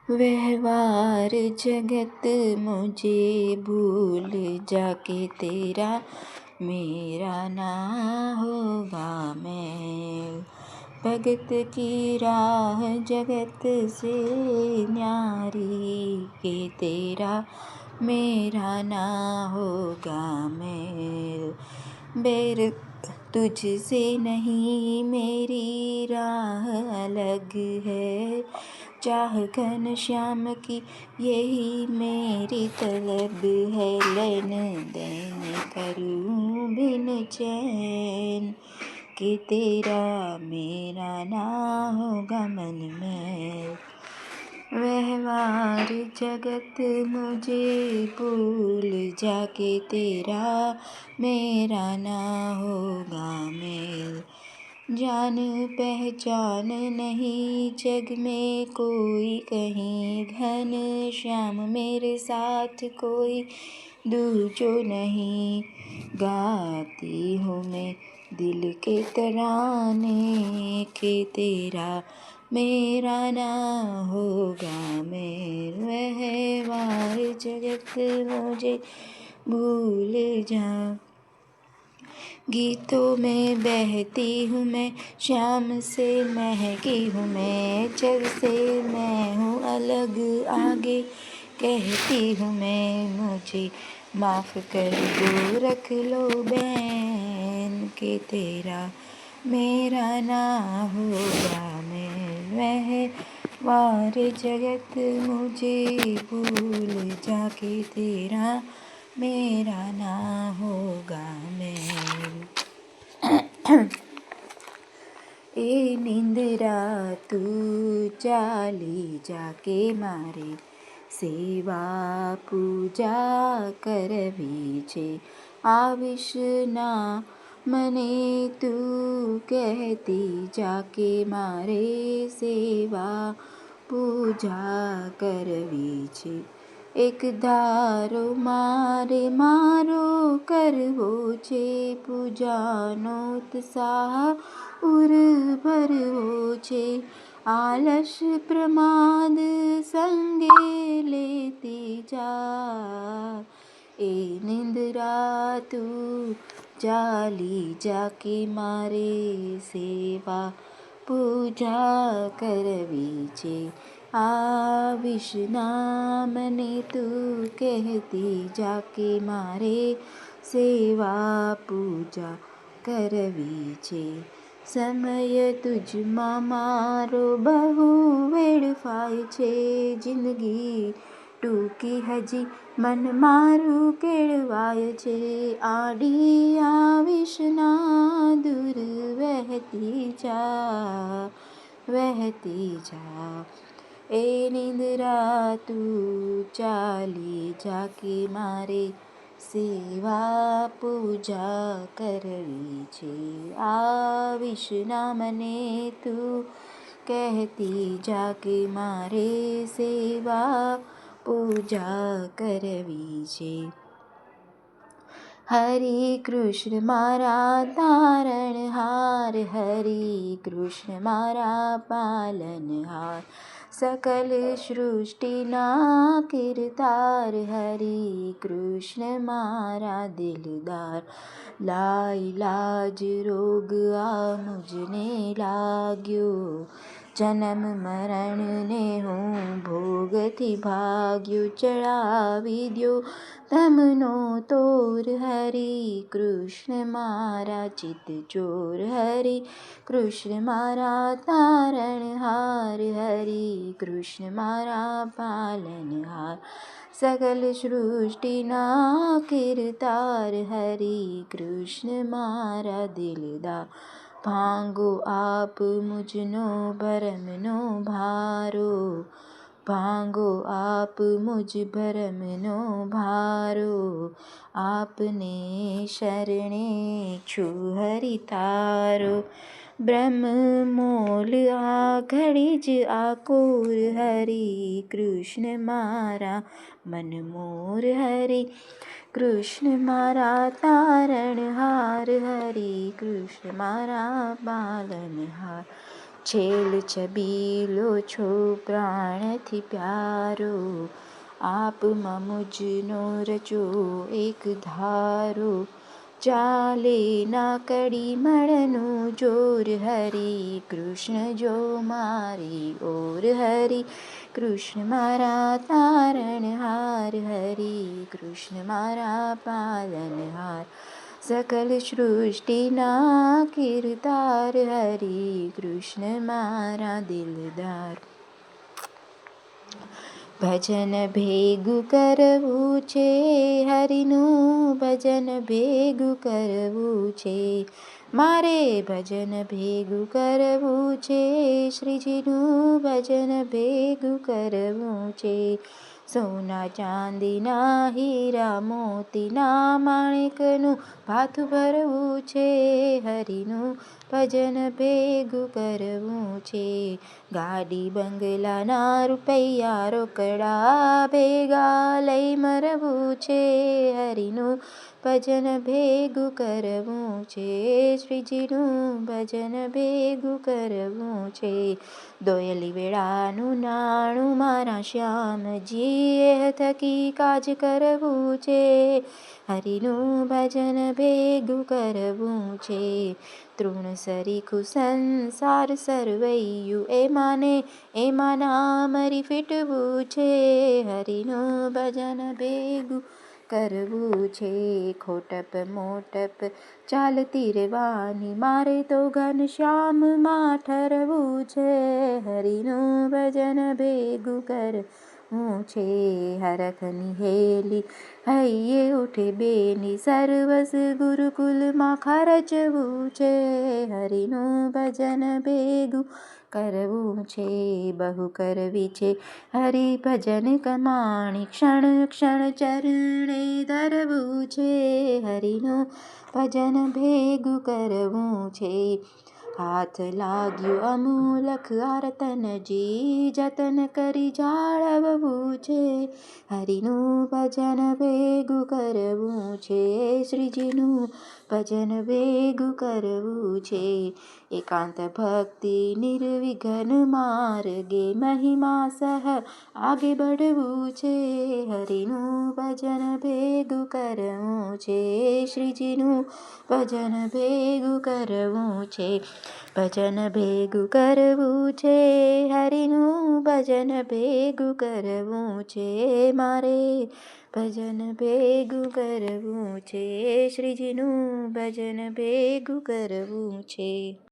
व्यवहार जगत मुझे भूल जाके तेरा मेरा ना होगा मैं। भगत की राह जगत से न्यारी के तेरा मेरा ना होगा मैं। बैर तुझसे नहीं मेरी राह अलग है, चाह घन श्याम की यही मेरी तलब है। लेन देन करूं बिन चैन कि तेरा मेरा ना होगा मन में। व्यवहार जगत मुझे भूल जाके तेरा मेरा ना होगा मेल। जान पहचान नहीं जग में कोई कहीं, घन श्याम मेरे साथ कोई दूजो नहीं। गाती हूँ मैं दिल के तराने के तेरा मेरा ना होगा मेल। व्यवहार जगत मुझे भूल जा, गीतों में बहती हूँ मैं, श्याम से महकी हूँ मैं। जग से मैं हूँ अलग आगे कहती हूँ मैं, मुझे माफ़ कर दो रख लो बैन के तेरा मेरा ना होगा मैं। व्यवहार जगत मुझे भूल जाके तेरा मेरा ना होगा मैं। ए निंद्रा तू चाली जाके मारे सेवा पूजा करवी छे। आविश ना मने तू कहती जाके मारे सेवा पूजा करवी छे। एक धारो मारे मारो करवो छे, पूजानो उत्साह उर भरवो छे। आलस प्रमाद संगे लेती जा, ए निंद्रा तू चाली जाके मारे सेवा पूजा करवी छे। आविश ना मने तू कहती जाके मारे सेवा पूजा करवी छे। समय तुझમાં મારો બહુ વેડફાય છે, જિંદગી ટૂંકી હજી મન મારું કેળવાય છે। આડી આવીશ ના દૂર વહેતી જા, વહેતી જા। એ નિંદ્રા તું ચાલી જાકે મારે સેવા પૂજા કરવી છે। આવીશ ના મને તું કહેતી જાકે મારે સેવા પૂજા કરવી છે। હરે કૃષ્ણ મારા તારણહાર, હરે કૃષ્ણ મારા પાલનહાર। सकल सृष्टिना कीर्तार, हरे कृष्ण मारा दिलदार। लाय लाज रोग आ मुझने लाग्यो, जन्म मरण ने हूँ भोगथी भाग्यो। चढ़ावी द्यो तमनो तोर, हरे कृष्ण मारा चित चोर। हरे कृष्ण मारा तारणहार, हरे कृष्ण मारा पालनहार। सकल सृष्टिना कीर्तार, हरे कृष्ण मारा दिलदार। भांगो आप मुझनो भरमनो भारो, भांगो आप मुझ भरमनो भारो। आपने शरणे छु हरि तारो, ब्रह्म मोल आ घड़ीज आकोर। हरे कृष्ण मारा मन मोर, हरे कृष्ण मारा तारणहार। हरे कृष्ण मारा पालनहार। છેલ છબીલો છો પ્રાણથી પ્યારો, આપમાં મુજનો રચો એક ધારો, ચાલે ના કડી મળનું જોર, હરે કૃષ્ણ જો મારી ઓર, હરે કૃષ્ણ મારા તારણહાર, હરે કૃષ્ણ મારા પાલનહાર, સકલ સૃષ્ટિના કીર્તાર, હરે કૃષ્ણ મારા દિલદાર. ભજન ભેગું કરવું છે, હરિનું ભજન ભેગું કરવું છે, મારે ભજન ભેગું કરવું છે, શ્રીજીનું ભજન ભેગું કરવું છે. સોના ચાંદીના હીરા મોતીના માણેકનું ભાથું ભરવું છે, હરિનું ભજન ભેગું કરવું છે. ગાડી બંગલાના રૂપિયા રોકડા ભેગા લઈ મરવું છે, હરિનું ભજન ભેગું કરવું છે, શ્રીજીનું ભજન ભેગું કરવું છે. દોયલી વેળાનું નાણું મારા શ્યામજીએ થકી કાજ કરવું છે, હરિનું ભજન ભેગું કરવું છે. તૃણ સરીખું સંસાર સરવૈયું એમાં નામરી ફીટવું છે, હરિનું ભજન ભેગું કરવું છે. ખોટપ મોટપ ચાલતી રહેવાની, મારે તો ઘનશ્યામમાં ઠરવું છે, હરિનું ભજન ભેગું કરવું છે. હરખની હેલી હૈયે ઉઠે બેની, સર્વસ ગુરુકુલમાં ખર્ચવું છે, હરિનું ભજન ભેગું કરવું છે. બહુ કરવી છે હરિભજન કમાણી, ક્ષણ ક્ષણ ચરણે ધરવું છે, હરિનું ભજન ભેગું કરવું છે. હાથ લાગ્યું અમૂલખ આરતનજી, જતન કરી જાળવવું છે, હરિનું ભજન ભેગું કરવું છે, શ્રીજીનું ભજન ભેગું કરવું છે. એકાંત ભક્તિ નિર્વિઘ્ન માર્ગે, મહિમા સહ આગે બઢવું છે, હરિનું ભજન ભેગું કરવું છે, શ્રીજીનું ભજન ભેગું કરવું છે. ભજન ભેગું કરવું છે, હરિનું ભજન ભેગું કરવું છે, મારે ભજન ભેગું કરવું છે, શ્રીજીનું ભજન ભેગું કરવું છે.